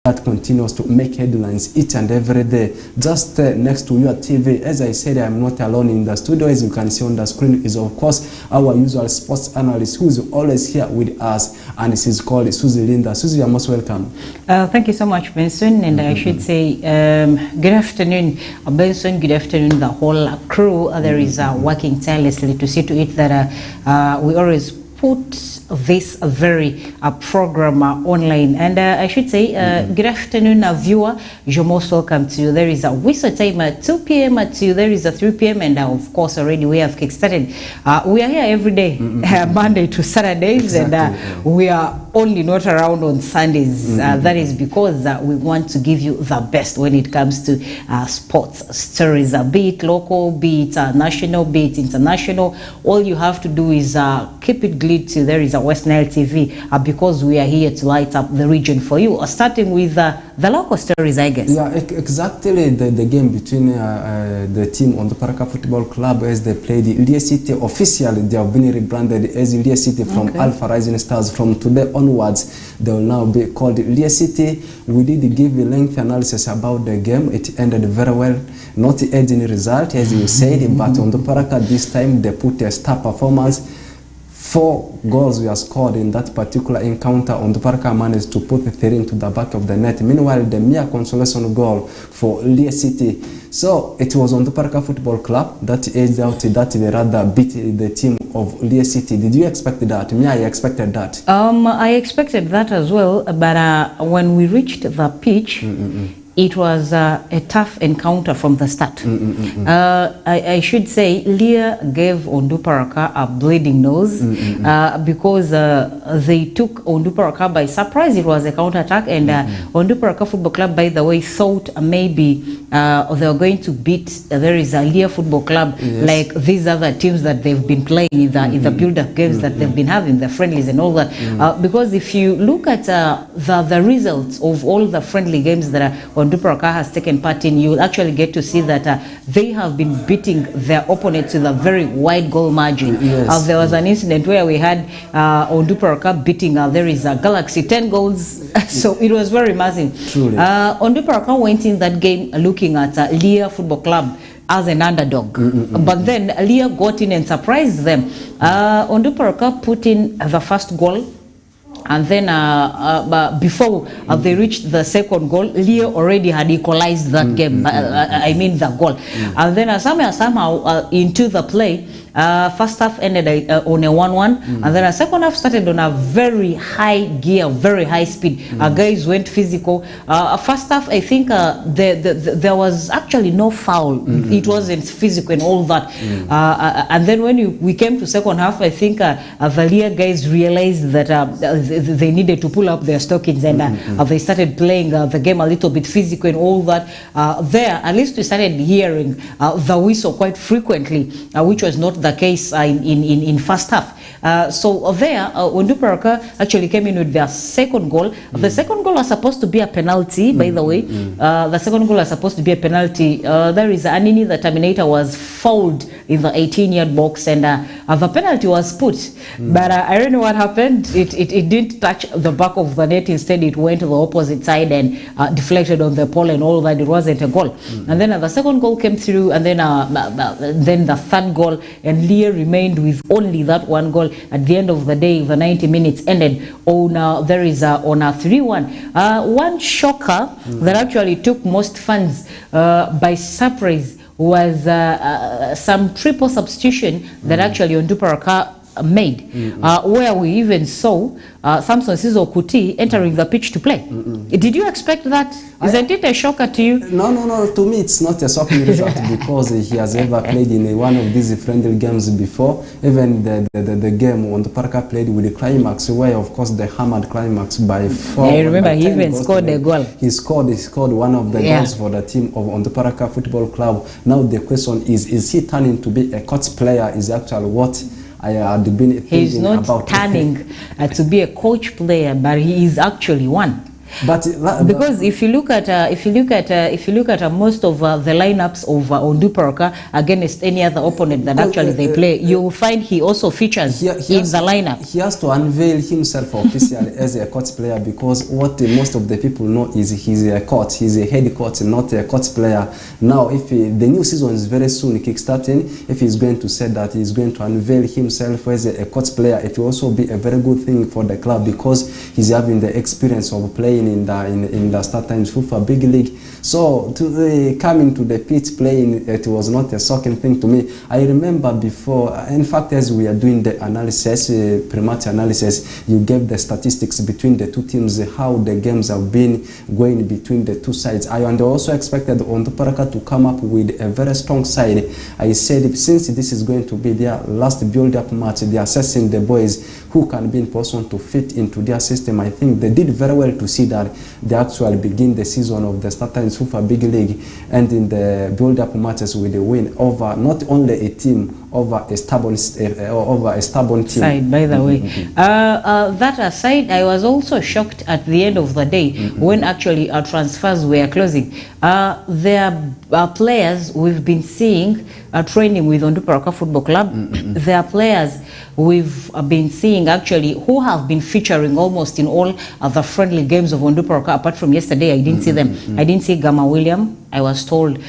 that continues to make headlines each and every day. Just next to your TV, as I said, I'm not alone in the studio. As you can see on the screen is, of course, our usual sports analyst who is always here with us, and she's called Susie Linda. Susie, you're most welcome. Thank you so much, Benson, and I should say good afternoon, Benson, good afternoon, the whole crew. There is working tirelessly to see to it that we always put this very program online. And I should say good afternoon, viewer. You're most welcome to. There is a whistle time at 2 p.m. to there is a 3 p.m. and of course already we have kickstarted. We are here every day, Monday to Saturdays, exactly, and we are only not around on Sundays. That is because we want to give you the best when it comes to sports stories, be it local, be it national, be it international. All you have to do is keep it glued to there is a West Nile TV because we are here to light up the region for you. Starting with the local stories, I guess. Yeah, exactly. The game between the team on the Paraka Football Club as they played Ilia City. Officially, they have been rebranded as Ilia City from Alpha Rising Stars. From today onwards, they will now be called Ilia City. We did give a lengthy analysis about the game. It ended very well. Not any result, as you said, but on the Paraka this time they put a star performance. 4 goals were scored in that particular encounter. On the Paraka managed to put 3 into the back of the net. Meanwhile, the mere consolation goal for Ilia City. So it was on the Paraka Football Club that edged out that they rather beat the team of Ilia City. Did you expect that? Me, I expected that. I expected that as well, but when we reached the pitch, it was a tough encounter from the start. I should say Lia gave Onduparaka a bleeding nose because they took Onduparaka by surprise. It was a counter-attack, and Onduparaka Football Club, by the way, thought maybe they were going to beat there is a Lia Football Club, like these other teams that they've been playing in the build-up games that they've been having, the friendlies and all that. Because if you look at the results of all the friendly games that Onduparaka has taken part in, you will actually get to see that they have been beating their opponents with a very wide goal margin. There was an incident where we had Onduparaka beating there is a Galaxy 10 goals. So it was very massive. Onduparaka went in that game looking at Lia Football Club as an underdog, but then Lia got in and surprised them. Onduparaka put in the first goal, and then before they reached the second goal, Leo already had equalized that game. I mean the goal. And then somehow into the play, first half ended on a 1-1, and then a second half started on a very high gear, very high speed. Guys went physical. First half, I think there was actually no foul. It wasn't physical and all that. And then when we came to second half, I think the Lia guys realized that they needed to pull up their stockings, and they started playing the game a little bit physical and all that. There, at least we started hearing the whistle quite frequently, which was not the case in first half. So there, Onduparaka actually came in with their second goal. The second goal was supposed to be a penalty, by the way. The second goal was supposed to be a penalty. There is Anini, the Terminator, was fouled in the 18-yard box, and the penalty was put. But I don't know what happened. It didn't touch the back of the net. Instead, it went to the opposite side and deflected on the pole and all that. It wasn't a goal. And then the second goal came through, and then the third goal, and Lia remained with only that one goal. At the end of the day, the 90 minutes ended on there is on a 3-1. One shocker that actually took most fans by surprise was some triple substitution that actually Onduparaka made, where we even saw Samson Sizo Kuti entering the pitch to play. Did you expect that? Isn't it a shocker to you? No. To me, it's not a shocking result because he has ever played in one of these friendly games before. Even the game when the Paraka played with the Climax, where of course they hammered Climax by 4. I remember he even scored a goal. He scored one of the goals for the team of on the Paraka Football Club. Now the question is he turning to be a coach player? Is actually what I had been thinking about. He's not turning to be a coach player, but he is actually one. But Because if you look at most of the lineups of Onduparaka against any other opponent that actually they play, you will find he also features in the lineup. He has to unveil himself officially as a coach player, because what most of the people know is he's a coach. He's a head coach, not a coach player. Now, if the new season is very soon kickstarting, if he's going to say that he's going to unveil himself as a coach player, it will also be a very good thing for the club, because he's having the experience of playing in the StarTimes FIFA Big League. So to coming to the pitch playing, it was not a shocking thing to me. I remember before, in fact, as we are doing the analysis, pre-match analysis, you gave the statistics between the two teams, how the games have been going between the two sides. I also expected Onduparaka to come up with a very strong side. I said, since this is going to be their last build-up match, they are assessing the boys who can be in position to fit into their system. I think they did very well to see that they actually begin the season of the StarTimes FIFA Big League and in the build-up matches with a win over not only a team, over a stubborn team. Side, by the way. That aside, I was also shocked at the end of the day when actually our transfers were closing. There are players we've been seeing training with Onduparaka Football Club. There are players we've been seeing actually who have been featuring almost in all the friendly games of Onduparaka. Apart from yesterday, I didn't see them. I didn't see Gama William. I was told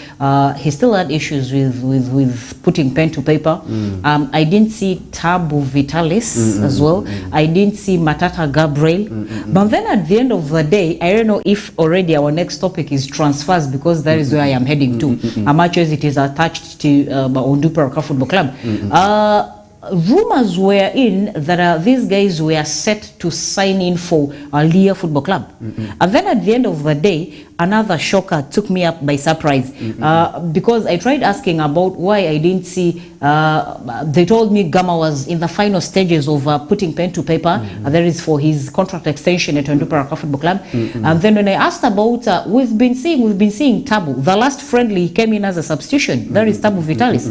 he still had issues with putting pen to paper. I didn't see Tabu Vitalis as well. I didn't see Matata Gabriel. But then at the end of the day, I don't know if already our next topic is transfers, because that is where I am heading to, as much as it is attached to Onduparaka Football Club. Rumors were in that these guys were set to sign in for Leah Football Club. And then at the end of the day, another shocker took me up by surprise, because I tried asking about why I didn't see, they told me Gama was in the final stages of putting pen to paper, that is for his contract extension at Onduparaka Football Club. And then when I asked about, we've been seeing Tabu. The last friendly he came in as a substitution. That is Tabu Vitalis.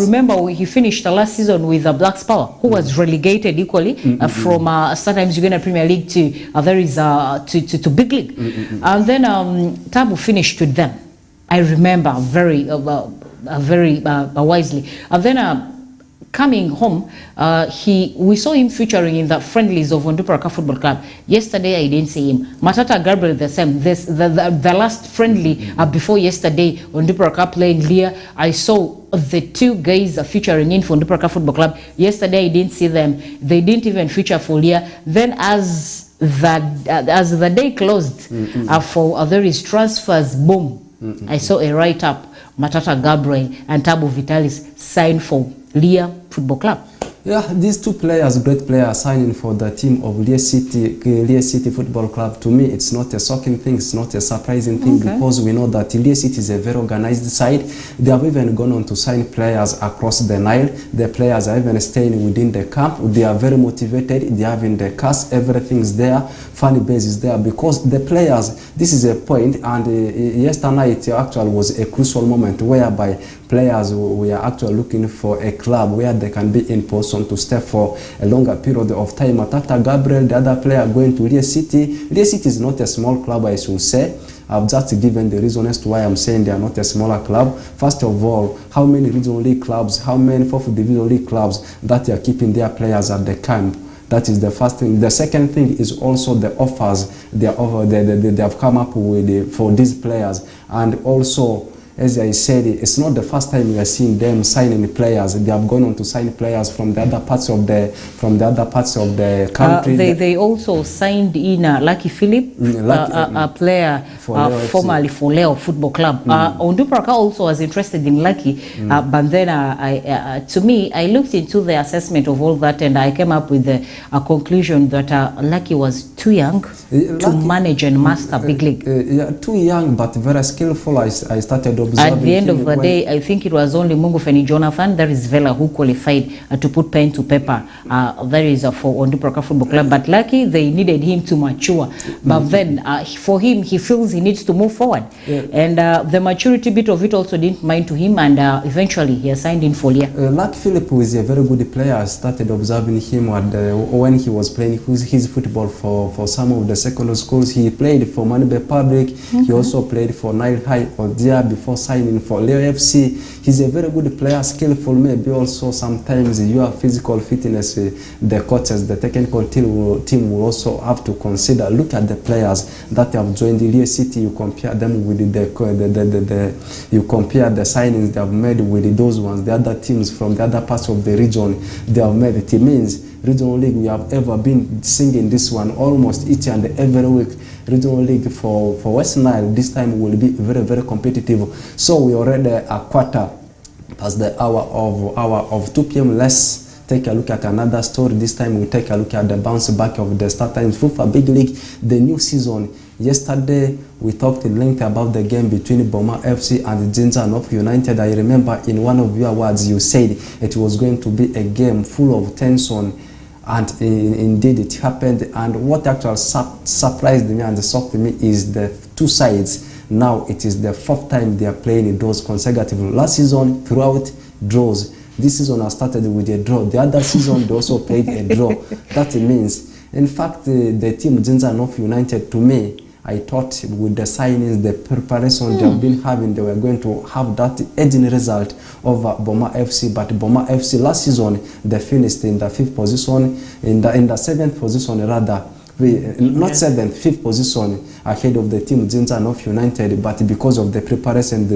Remember he finished the last season with Blacks Power, who was relegated equally from StarTimes Uganda Premier League to Big League. And then Tabu finished with them. I remember very wisely. And then coming home, we saw him featuring in the friendlies of Onduparaka Football Club. Yesterday, I didn't see him. Matata Gabriel the same. The last friendly before yesterday, Onduparaka playing Leah, I saw the two guys featuring in for Onduparaka Football Club. Yesterday, I didn't see them. They didn't even feature for Leah. Then as the day closed for various transfers, boom, I saw a write-up. Matata Gabriel and Tabu Vitalis signed for Leah Football Club. Yeah, these two players, great players, signing for the team of Leah City Football Club. To me, it's not a shocking thing, it's not a surprising thing, because we know that Leah City is a very organized side. They have even gone on to sign players across the Nile. The players are even staying within the camp. They are very motivated. They have in the cast, everything's there. Funny base is there, because the players, this is a point, and yesterday night actually was a crucial moment whereby players we are actually looking for a club where they can be in position to stay for a longer period of time. Matata Gabriel, the other player, going to Leah City. Leah City is not a small club, I should say. I've just given the reason as to why I'm saying they are not a smaller club. First of all, how many regional league clubs, how many fourth division league clubs that are keeping their players at the camp? That is the first thing. The second thing is also the offers they have come up with for these players. And also, as I said, it's not the first time we are seeing them signing players. They have gone on to sign players from the other parts of the country. They also signed in Lucky Philip, a player formerly for Leo Football Club. Onduparaka also was interested in Lucky, but then to me, I looked into the assessment of all that, and I came up with a conclusion that Lucky was too young to manage and master Big League. Too young, but very skillful. I started observing At the end him of the day, I think it was only Mungufeni Jonathan, that is Vela, who qualified to put pen to paper. That is for Onduparaka Football Club. But lucky, they needed him to mature. But then, for him, he feels he needs to move forward. Yeah. And the maturity bit of it also didn't mind to him. And eventually, he signed in for Lear. Lucky Philip is a very good player. I started observing him when he was playing his football for some of the secondary schools. He played for Manibe Public. He also played for Nile High Odia before signing for Leo FC. He's a very good player, skillful. Maybe also sometimes your physical fitness, the coaches, the technical team will also have to consider. Look at the players that have joined the Leo City. You compare them with you compare the signings they have made with those ones, the other teams from the other parts of the region they have made. It means Regional League, we have ever been singing this one almost each and every week. Regional League for West Nile this time will be very, very competitive. So we already a quarter past the hour of 2 p.m. Let's take a look at another story. This time we take a look at the bounce back of the StarTimes FIFA Big League, the new season. Yesterday we talked in length about the game between Boma FC and Jinja North United. I remember in one of your words you said it was going to be a game full of tension. And indeed it happened. And what actually surprised me and shocked me is the two sides. Now it is the fourth time they are playing draws consecutively. Last season, throughout draws. This season has started with a draw. The other season they also played a draw. That means, in fact, the team Jinja North United, to me, I thought with the signings, the preparation they have been having, they were going to have that edging result over Boma FC. But Boma FC last season, they finished in the fifth position, in the seventh position rather. Not seventh, fifth position ahead of the team Jinja North United. But because of the preparations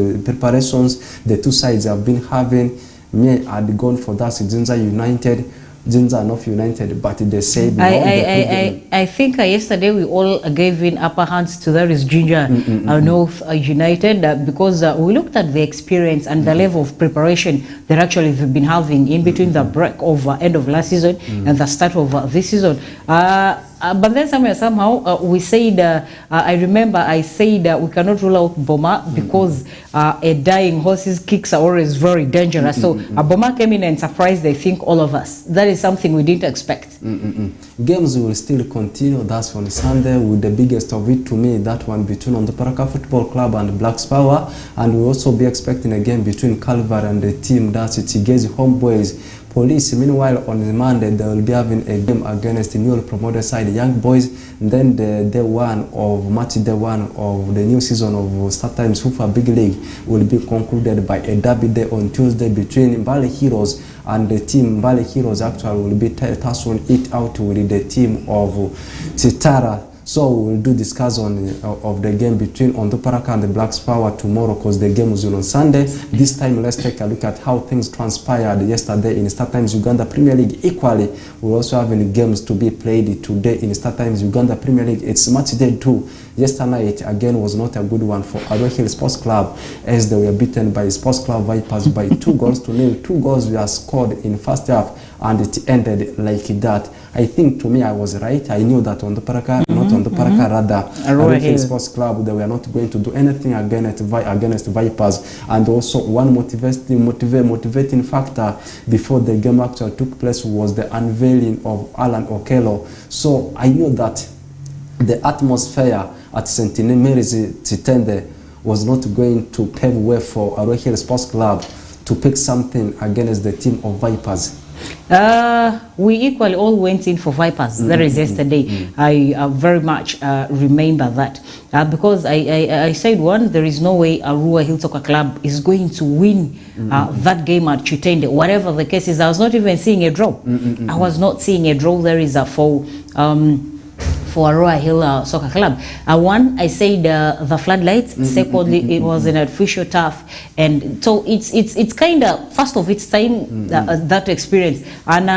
the two sides have been having, me had gone for that Jinja North United, but they said I think yesterday we all gave in upper hands to that is Jinja North United because we looked at the experience and the level of preparation that actually they've been having in between the break of end of last season and the start of this season. But then somehow we said, I remember I said we cannot rule out Boma because a dying horse's kicks are always very dangerous. So Boma came in and surprised, I think, all of us. That is something we didn't expect. Games will still continue. That's on Sunday with the biggest of it to me, that one between Onduparaka Football Club and Blacks Power. And we'll also be expecting a game between Calvary and the team that's Tigezi Homeboys. Police, meanwhile, on Monday, they will be having a game against the newly promoted side, Young Boys. And then the day one of the new season of StarTimes FIFA Big League will be concluded by a derby day on Tuesday between Mbale Heroes and the team. Mbale Heroes actually will be tussling it out with the team of Chitara. So we'll do discussion of the game between Onduparaka and the Blacks Power tomorrow because the game was on Sunday. This time let's take a look at how things transpired yesterday in StarTimes Uganda Premier League. Equally, we're also having games to be played today in StarTimes Uganda Premier League. It's match day 2. Yesterday night again was not a good one for Arua Hill Sports Club as they were beaten by Sports Club Vipers by 2-0. 2 goals were scored in first half and it ended like that. I think to me I was right. I knew that Onduparaka, not Onduparaka, rather Arua Hill Sports Club, they were not going to do anything against Vipers. And also one motivating factor before the game actually took place was the unveiling of Alan Okello. So I knew that the atmosphere at St. Mary's Chitende was not going to pave way for Arua Hill Sports Club to pick something against the team of Vipers. We equally all went in for Vipers. That is yesterday. I very much remember that because I said there is no way Arua Hill Soccer Club is going to win that game at Chitende. Whatever the case is, I was not even seeing a draw. I was not seeing a draw. There is a for Arua Hill Soccer Club. One, I said the floodlights. Secondly, it was an artificial turf, and so it's kind of first of its time that experience. And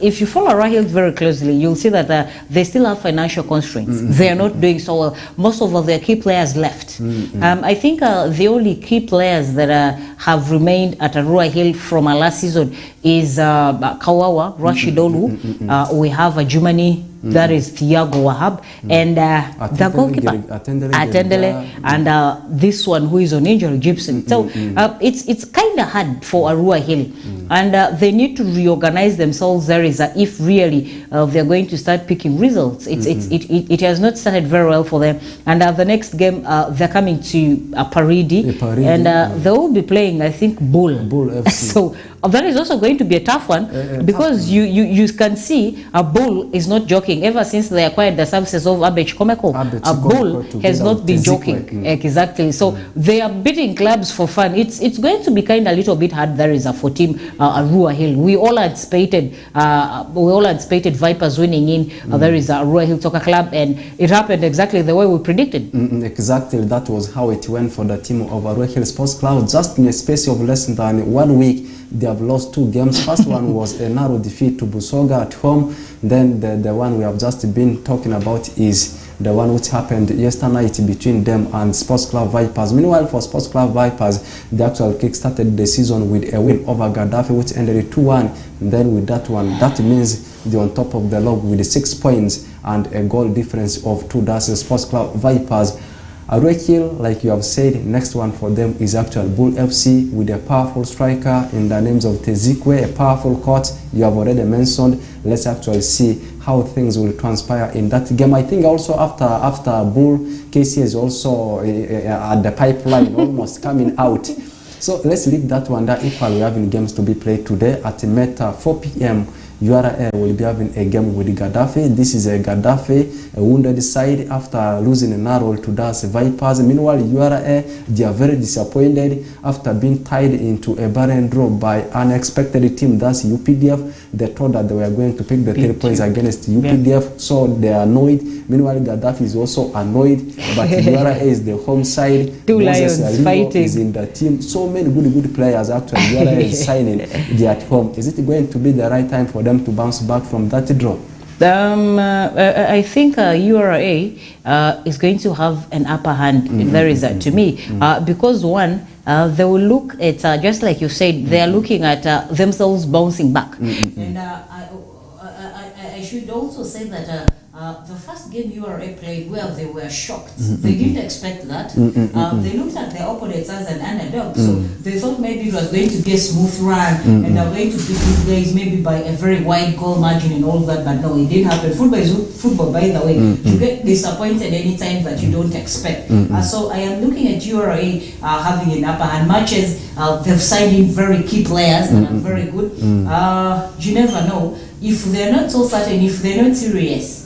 if you follow Arua Hill very closely, you'll see that they still have financial constraints. They are not doing so well. Most of their key players left. I think the only key players that have remained at Arua Hill from last season is Kawawa, Rashid Olu. We have Jumani that is Thiago Wahab, and the goalkeeper Atendele, and this one who is on injury, Gibson. So it's kind of hard for Arua Hill, and they need to reorganize themselves. There is if really they're going to start picking results. It has not started very well for them, and the next game they're coming to Paridi, and they will be playing, I think, Bull FC. So that is also going to be a tough one, because you can see a Bull is not joking. Ever since they acquired the services of Abech Komeko, a Bull has not been joking. Exactly. So they are beating clubs for fun. It's going to be kind of a little bit hard. There is for team Arua Hill. We all anticipated Vipers winning in. There is Arua Hill Soccer Club, and it happened exactly the way we predicted. Exactly, that was how it went for the team of Arua Hill Sports Club. Just in a space of less than 1 week, they have lost 2 games. First one was a narrow defeat to Busoga at home. Then the one we have just been talking about is the one which happened yesterday night between them and Sports Club Vipers. Meanwhile, for Sports Club Vipers, the actual kick-started the season with a win over Gaddafi, which ended 2-1. Then with that one, that means they're on top of the log with 6 points and a goal difference of 2. That's the Sports Club Vipers. Arua Hill, like you have said, next one for them is actual Bull FC with a powerful striker in the names of Tezikwe, a powerful coach you have already mentioned. Let's actually see how things will transpire in that game. I think also after Bull, KC is also at the pipeline, almost coming out. So let's leave that one there. Equal, we're having games to be played today at Meta 4 p.m. URA will be having a game with Gaddafi. This is a Gaddafi, a wounded side after losing a narrow to Das Vipers. Meanwhile, URA, they are very disappointed after being tied into a barren draw by unexpected team, that's UPDF. They thought that they were going to pick the 3 points against UPDF, so they are annoyed. Meanwhile, Gaddafi is also annoyed, but URA is the home side. Two Lions fighting. Is in the team. So many good players actually. URA is signing. They are at home. Is it going to be the right time for them to bounce back from that draw? I think URA is going to have an upper hand. There is that to me, because one, they will look at just like you said, they are looking at themselves bouncing back. And I should also say that the first game URA played, well, they were shocked. They didn't expect that. They looked at their opponents as an underdog, so they thought maybe it was going to be a smooth run, and they're going to beat these guys maybe by a very wide goal margin and all that, but no, it didn't happen. Football is football, by the way. You get disappointed anytime that you don't expect. So I am looking at URA having an upper hand. Matches, they've signed in very key players that are very good. You never know. If they're not so certain, if they're not serious,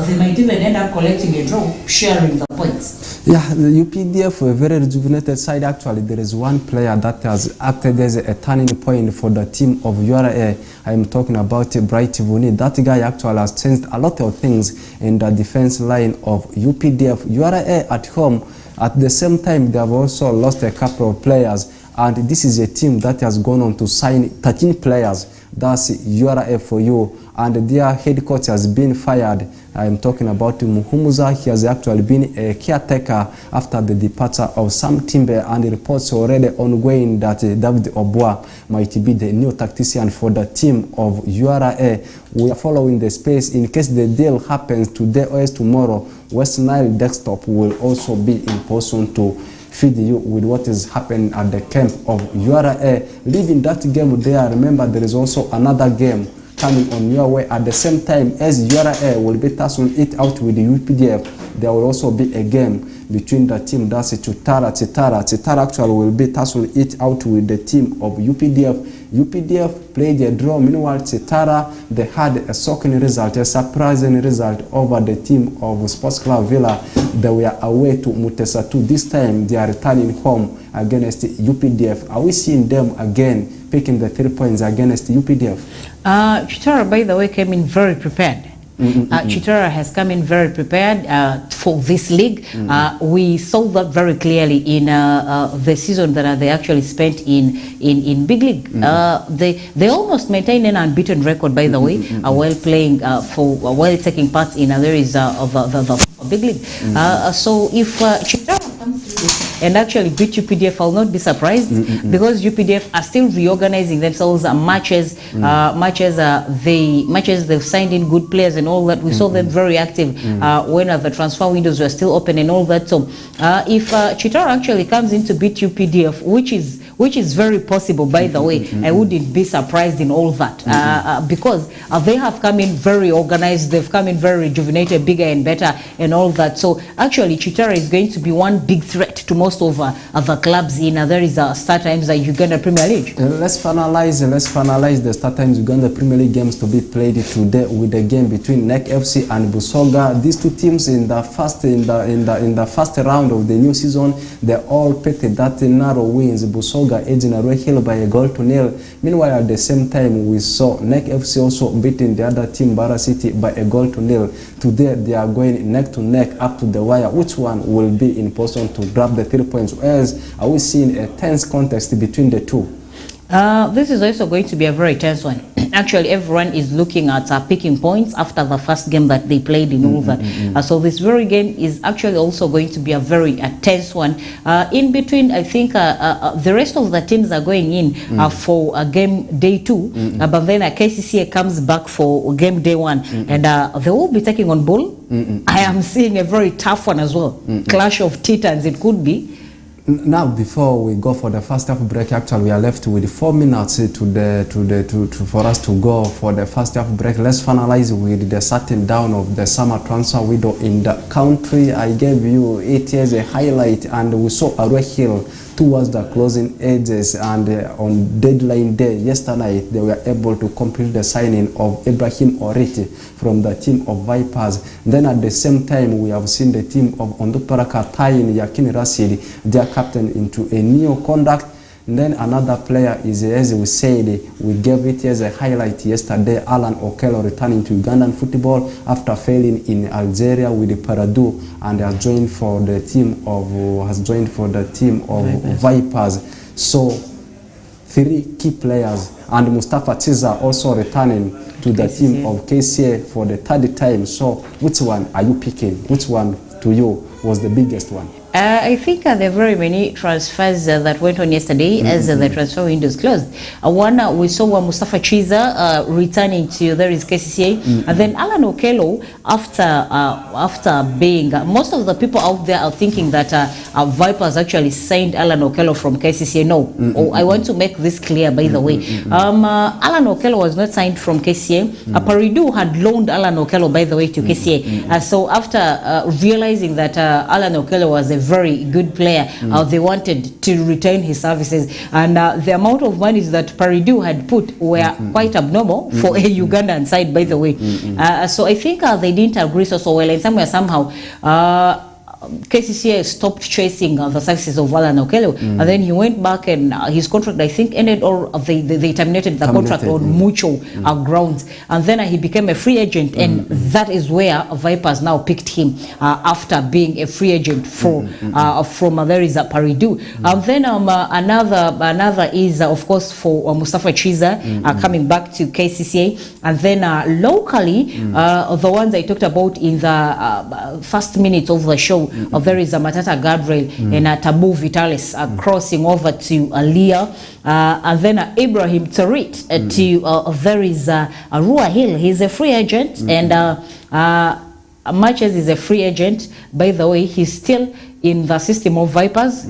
they might even end up collecting a draw, sharing the points. Yeah, the UPDF, a very rejuvenated side actually. There is one player that has acted as a turning point for the team of URA. I am talking about Bright Vuni. That guy actually has changed a lot of things in the defense line of UPDF. URA at home, at the same time, they have also lost a couple of players. And this is a team that has gone on to sign 13 players. That's URA for you. And their head coach has been fired. I'm talking about Muhumuza. He has actually been a caretaker after the departure of Sam Timber, and the reports already ongoing that David Obua might be the new tactician for the team of URA. We are following the space in case the deal happens today or tomorrow. West Nile Desktop will also be in person to feed you with what is happening at the camp of URA. Leaving that game there, remember there is also another game coming on your way at the same time as URA will be tussling it out with the UPDF. There will also be a game between the team that's Chitara. Chitara actually will be tussling it out with the team of UPDF. UPDF played a draw. Meanwhile, Chitara, they had a shocking result, a surprising result over the team of Sports Club Villa. They were away to Mutesatu. This time, they are returning home against UPDF. Are we seeing them again picking the 3 points against UPDF? Chitara, by the way, came in very prepared. Chitara has come in very prepared for this league. We saw that very clearly in the season that they actually spent in big league. They almost maintained an unbeaten record, by the way, while playing while taking part in a series of the big league. So if Chitara and actually beat UPDF, I'll not be surprised because UPDF are still reorganizing themselves. Matches they've signed in good players and all that. We saw them very active when the transfer windows were still open and all that. So if Chitara actually comes in to beat UPDF, which is very possible, by the way, I wouldn't be surprised in all that because they have come in very organized, they've come in very rejuvenated, bigger and better and all that. So actually Chitara is going to be one big threat to most of the clubs in there is start times like Uganda Premier League. Let's finalize the start times Uganda Premier League games to be played today with the game between NEC FC and Busoga. These two teams in the first round of the new season, they all picked that narrow wins. Busoga edging Roy Hill by 1-0. Meanwhile, at the same time, we saw NEC FC also beating the other team, Bara City, by 1-0. Today, they are going neck to neck up to the wire. Which one will be in position to grab the 3 points? As are we seeing a tense contest between the two? This is also going to be a very tense one. Actually, everyone is looking at picking points after the first game that they played in all that. So this very game is actually also going to be a very tense one. In between, I think the rest of the teams are going in for game day 2, but then KCCA comes back for game day 1, and they will be taking on Bull. I am seeing a very tough one as well. Clash of Titans, it could be. Now, before we go for the first half break, actually we are left with 4 minutes for us to go for the first half break. Let's finalize with the shutting down of the summer transfer window in the country. I gave you it as a highlight, and we saw Roy Hill towards the closing edges, and on deadline day yesterday they were able to complete the signing of Ibrahim Oriti from the team of Vipers. Then at the same time we have seen the team of Onduparaka tying Yakin Rashid, their captain, into a new contract. And then another player is, as we said, we gave it as a highlight yesterday, Alan Okello returning to Ugandan football after failing in Algeria with Paradu, and has joined for the team of Vipers. So 3 key players, and Mustafa Tiza also returning to the team of KCA for the 3rd time. So which one are you picking? Which one to you was the biggest one? I think there are very many transfers that went on yesterday as the transfer window is closed. One, we saw Mustafa Chiza returning to there is KCCA, and then Alan Okello after being most of the people out there are thinking that Vipers actually signed Alan Okello from KCCA. No, I want to make this clear, by the way. Alan Okello was not signed from KCCA. Paridu had loaned Alan Okello, by the way, to KCCA. So after realizing that Alan Okello was a very good player, they wanted to retain his services, and the amount of money that Paridu had put were quite abnormal for a Ugandan side, by the way. So I think they didn't agree so well, and somehow KCCA stopped chasing the services of Alan Okello, and then he went back, and his contract, I think, ended, or they terminated the contract on mutual grounds, and then he became a free agent, and that is where Vipers now picked him after being a free agent from there is Paridu. And then another is of course for Mustafa Chiza coming back to KCCA, and then locally the ones I talked about in the first minutes of the show. There is a Matata Gabriel and Tabu Vitalis crossing over to Aliyah, and then Ibrahim Tarit to there is Rua Hill. He's a free agent, and Matches is a free agent. By the way, he's still in the system of Vipers,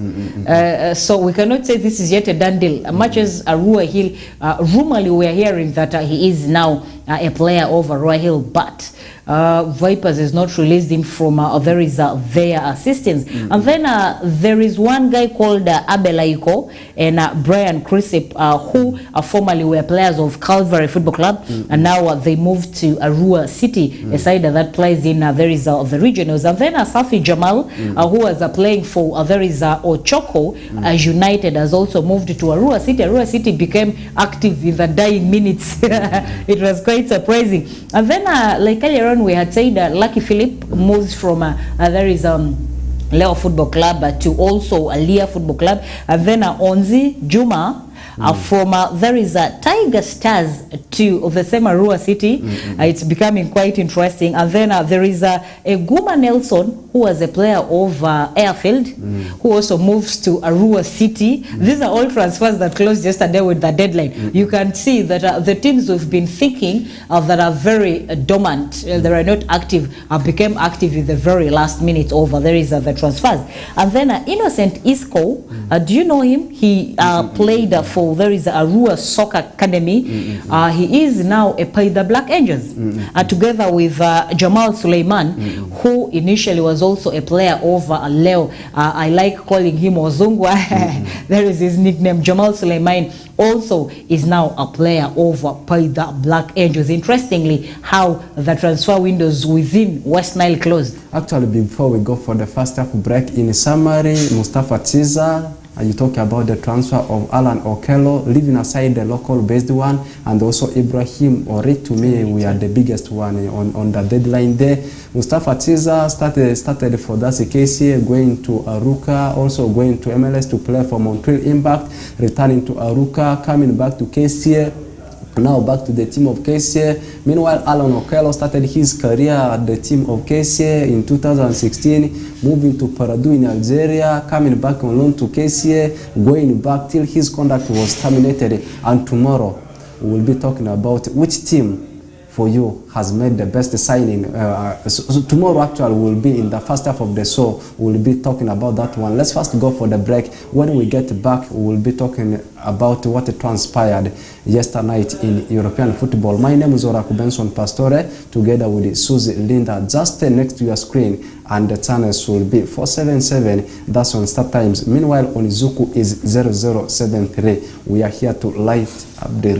so we cannot say this is yet a done deal. Matches Rua Hill, rumorly we are hearing that he is now a player over Rua Hill, but Vipers has not released him from there is their assistance. And then there is one guy called Abelaiko and Brian Crisip, who formerly were players of Calvary Football Club, and now they moved to Arua City, a side that plays in there is of the regionals. And then Safi Jamal, who was playing for there is Ochoko United, has also moved to Arua City. Arua City became active in the dying minutes. It was quite surprising. And then like earlier on we had said Lucky Philip moves from there is Leo Football Club to also Aliyah Football Club, and then Onzi Juma From there is a Tiger Stars to the same Arua City. It's becoming quite interesting. And then there is a Guma Nelson, who was a player of Airfield, who also moves to Arua City. These are all transfers that closed yesterday with the deadline. You can see that the teams we've been thinking that are very dormant, they are not active, became active in the very last minute over. There is the transfers. And then Innocent Isco, do you know him? He played for, there is Arua Soccer Academy. He is now a Paida Black Angels, together with Jamal Suleiman, who initially was also a player over Leo. I like calling him Ozungwa. There is his nickname. Jamal Suleiman also is now a player over Paida Black Angels. Interestingly, how the transfer windows within West Nile closed. Actually, before we go for the first half break, in summary, Mustafa Tiza, you talk about the transfer of Alan Okello, leaving aside the local-based one, and also Ibrahim Ori. To me, we are the biggest one on the deadline there. Mustafa Tiza started for that KCA, going to Aruka, also going to MLS to play for Montreal Impact, returning to Aruka, coming back to KCA, now back to the team of KCA. Meanwhile, Alan Okello started his career at the team of KCA in 2016, moving to Paradou in Algeria, coming back on loan to KCA, going back till his contract was terminated. And tomorrow, we will be talking about which team for you has made the best signing. So tomorrow actually will be in the first half of the show. We'll be talking about that one. Let's first go for the break. When we get back, we'll be talking about what transpired yesterday night in European football. My name is Oraku Benson Pastore, together with Susie Linda, just next to your screen, and the channels will be 477, that's on Star Times. Meanwhile, on Zuku is 0073. We are here to light up the